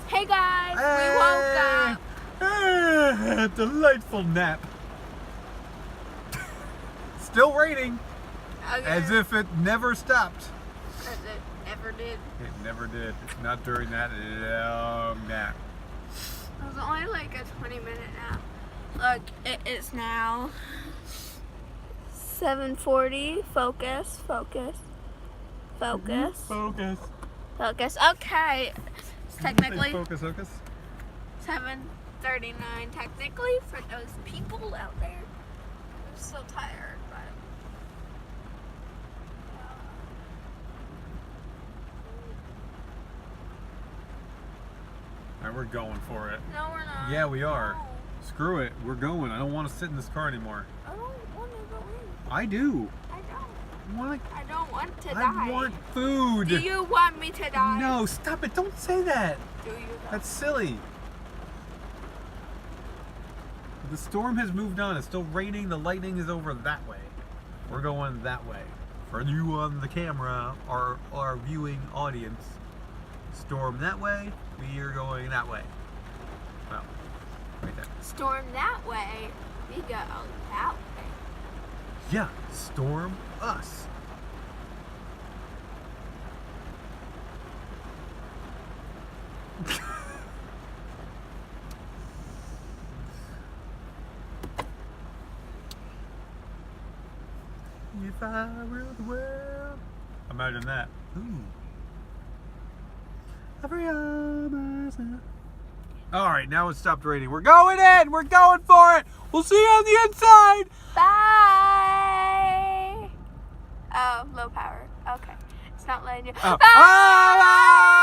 Hey guys, we woke up. Delightful nap. Still raining, Okay. as if it never stopped. As it never did. It never did. Not during that long nap. It was only like a 20-minute nap. Look, it is now 7:40. Focus. Focus. Focus. Okay. It's technically Focus. 7:39 technically for those people out there. I'm so tired, but All right, we're going for it. no, we're not. Yeah, we are. No. Screw it. We're going. I don't want to sit in this car anymore. I don't want to go in. I do. I don't. I I don't want to die. I want food. Do you want me to die? No, stop it. Don't say that. Do you? Though? That's silly. The storm has moved on. It's still raining. The lightning is over that way. We're going that way. For you on the camera, our viewing audience, storm that way. We are going that way. Well, right there. Storm that way. We go that way. Yeah, storm us. If I rule the world. Imagine that. Ooh. All right, now it stopped raining. We're going in. We're going for it. We'll see you on the inside. Bye. Oh, low power. Okay. It's not letting you. Oh. Bye.